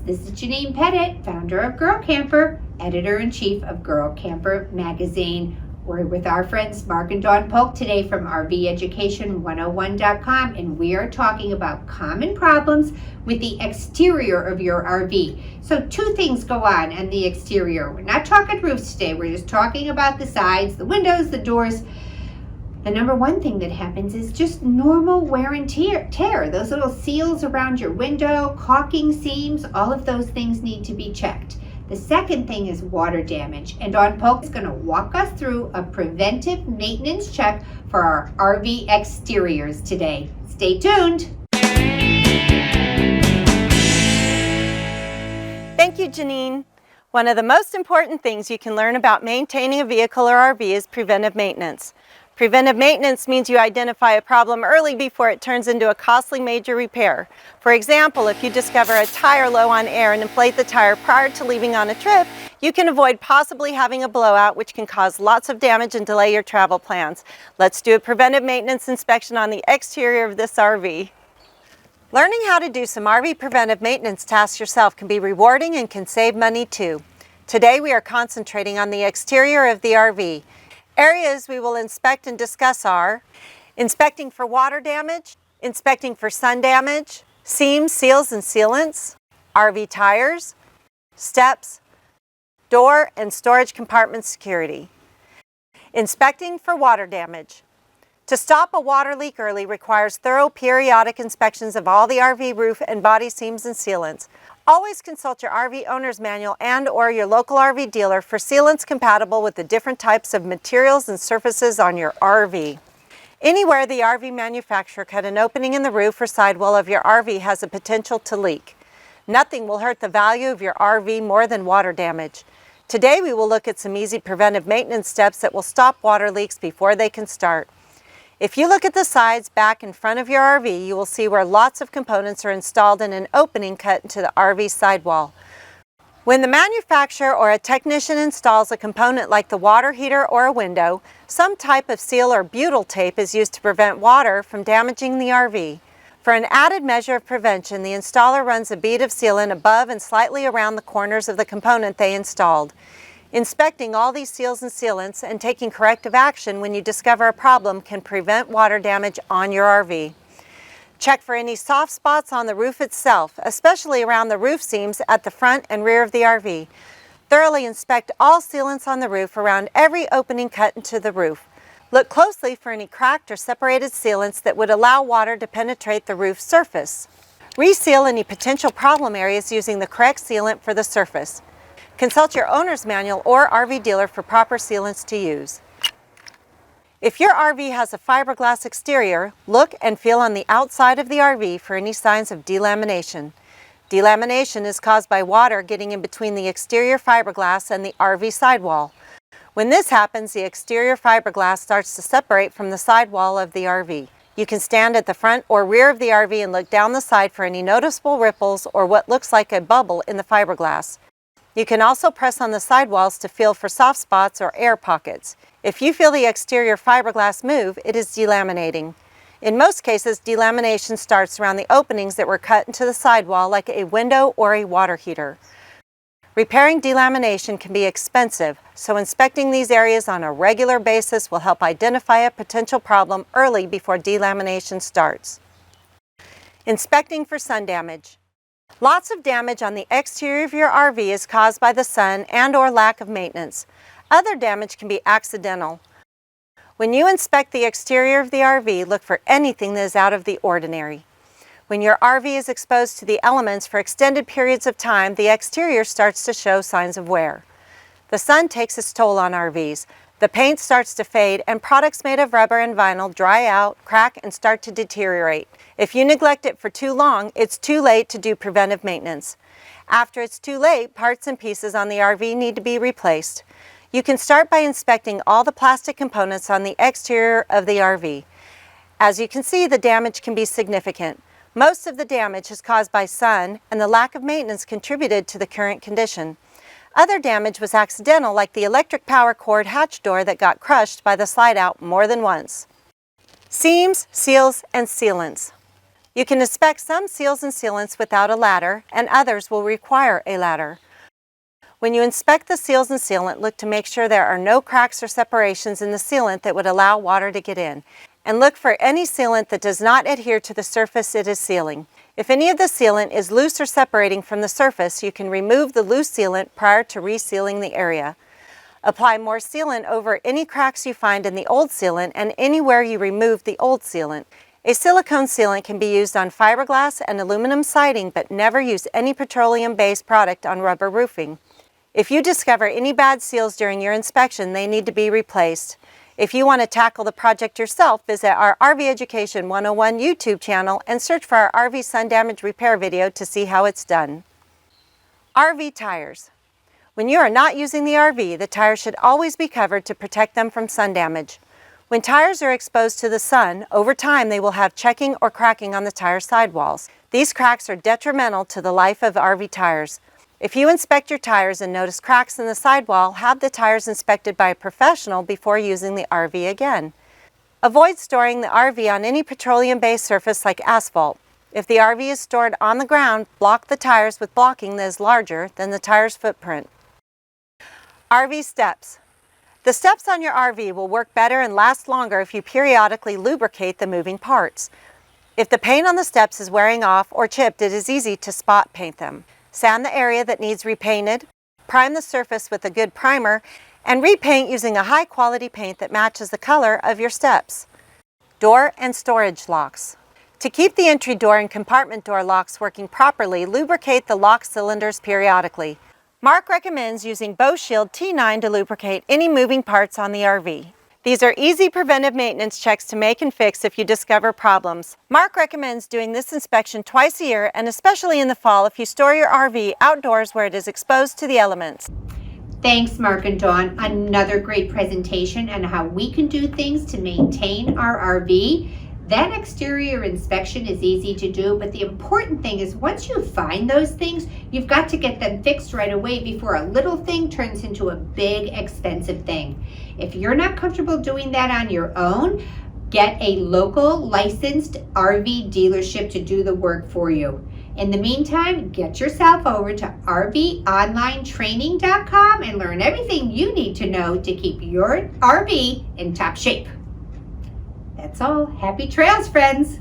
This is Janine Pettit, founder of Girl Camper, editor-in-chief of Girl Camper magazine. We're with our friends Mark and Dawn Polk today from RVEducation101.com, and we are talking about common problems with the exterior of your RV. So two things go on the exterior. We're not talking roofs today. We're just talking about the sides, the windows, the doors. The number one thing that happens is just normal wear and tear. Those little seals around your window, caulking seams, all of those things need to be checked. The second thing is water damage, and Dawn Polk is going to walk us through a preventive maintenance check for our RV exteriors today. Stay tuned. Thank you, Janine. One of the most important things you can learn about maintaining a vehicle or RV is preventive maintenance. Preventive maintenance means you identify a problem early before it turns into a costly major repair. For example, if you discover a tire low on air and inflate the tire prior to leaving on a trip, you can avoid possibly having a blowout, which can cause lots of damage and delay your travel plans. Let's do a preventive maintenance inspection on the exterior of this RV. Learning how to do some RV preventive maintenance tasks yourself can be rewarding and can save money too. Today we are concentrating on the exterior of the RV. Areas we will inspect and discuss are inspecting for water damage, inspecting for sun damage, seams, seals, and sealants, RV tires, steps, door and storage compartment security. Inspecting for water damage. To stop a water leak early requires thorough periodic inspections of all the RV roof and body seams and sealants. Always consult your RV owner's manual and/or your local RV dealer for sealants compatible with the different types of materials and surfaces on your RV. Anywhere the RV manufacturer cut an opening in the roof or sidewall of your RV has a potential to leak. Nothing will hurt the value of your RV more than water damage. Today we will look at some easy preventive maintenance steps that will stop water leaks before they can start. If you look at the sides, back, and front of your RV, you will see where lots of components are installed in an opening cut into the RV sidewall. When the manufacturer or a technician installs a component like the water heater or a window, some type of seal or butyl tape is used to prevent water from damaging the RV. For an added measure of prevention, the installer runs a bead of sealant above and slightly around the corners of the component they installed. Inspecting all these seals and sealants and taking corrective action when you discover a problem can prevent water damage on your RV. Check for any soft spots on the roof itself, especially around the roof seams at the front and rear of the RV. Thoroughly inspect all sealants on the roof around every opening cut into the roof. Look closely for any cracked or separated sealants that would allow water to penetrate the roof surface. Reseal any potential problem areas using the correct sealant for the surface. Consult your owner's manual or RV dealer for proper sealants to use. If your RV has a fiberglass exterior, look and feel on the outside of the RV for any signs of delamination. Delamination is caused by water getting in between the exterior fiberglass and the RV sidewall. When this happens, the exterior fiberglass starts to separate from the sidewall of the RV. You can stand at the front or rear of the RV and look down the side for any noticeable ripples or what looks like a bubble in the fiberglass. You can also press on the sidewalls to feel for soft spots or air pockets. If you feel the exterior fiberglass move, it is delaminating. In most cases, delamination starts around the openings that were cut into the sidewall like a window or a water heater. Repairing delamination can be expensive, so inspecting these areas on a regular basis will help identify a potential problem early before delamination starts. Inspecting for sun damage. Lots of damage on the exterior of your RV is caused by the sun and/or lack of maintenance. Other damage can be accidental. When you inspect the exterior of the RV, look for anything that is out of the ordinary. When your RV is exposed to the elements for extended periods of time, the exterior starts to show signs of wear. The sun takes its toll on RVs. The paint starts to fade and products made of rubber and vinyl dry out, crack, and start to deteriorate. If you neglect it for too long, it's too late to do preventive maintenance. After it's too late, parts and pieces on the RV need to be replaced. You can start by inspecting all the plastic components on the exterior of the RV. As you can see, the damage can be significant. Most of the damage is caused by sun, and the lack of maintenance contributed to the current condition. Other damage was accidental, like the electric power cord hatch door that got crushed by the slide out more than once. Seams, seals, and sealants. You can inspect some seals and sealants without a ladder, and others will require a ladder. When you inspect the seals and sealant, look to make sure there are no cracks or separations in the sealant that would allow water to get in, and look for any sealant that does not adhere to the surface it is sealing. If any of the sealant is loose or separating from the surface, you can remove the loose sealant prior to resealing the area. Apply more sealant over any cracks you find in the old sealant and anywhere you removed the old sealant. A silicone sealant can be used on fiberglass and aluminum siding, but never use any petroleum-based product on rubber roofing. If you discover any bad seals during your inspection, they need to be replaced. If you want to tackle the project yourself, visit our RV Education 101 YouTube channel and search for our RV sun damage repair video to see how it's done. RV tires. When you are not using the RV, the tires should always be covered to protect them from sun damage. When tires are exposed to the sun, over time they will have checking or cracking on the tire sidewalls. These cracks are detrimental to the life of RV tires. If you inspect your tires and notice cracks in the sidewall, have the tires inspected by a professional before using the RV again. Avoid storing the RV on any petroleum-based surface like asphalt. If the RV is stored on the ground, block the tires with blocking that is larger than the tire's footprint. RV steps. The steps on your RV will work better and last longer if you periodically lubricate the moving parts. If the paint on the steps is wearing off or chipped, it is easy to spot paint them. Sand the area that needs repainted, prime the surface with a good primer, and repaint using a high-quality paint that matches the color of your steps. Door and storage locks. To keep the entry door and compartment door locks working properly, lubricate the lock cylinders periodically. Mark recommends using Bow Shield T9 to lubricate any moving parts on the RV. These are easy preventive maintenance checks to make and fix if you discover problems. Mark recommends doing this inspection twice a year, and especially in the fall if you store your RV outdoors where it is exposed to the elements. Thanks, Mark and Dawn. Another great presentation on how we can do things to maintain our RV. That exterior inspection is easy to do, but the important thing is once you find those things, you've got to get them fixed right away before a little thing turns into a big, expensive thing. If you're not comfortable doing that on your own, get a local licensed RV dealership to do the work for you. In the meantime, get yourself over to RVOnlineTraining.com and learn everything you need to know to keep your RV in top shape. That's all. Happy trails, friends.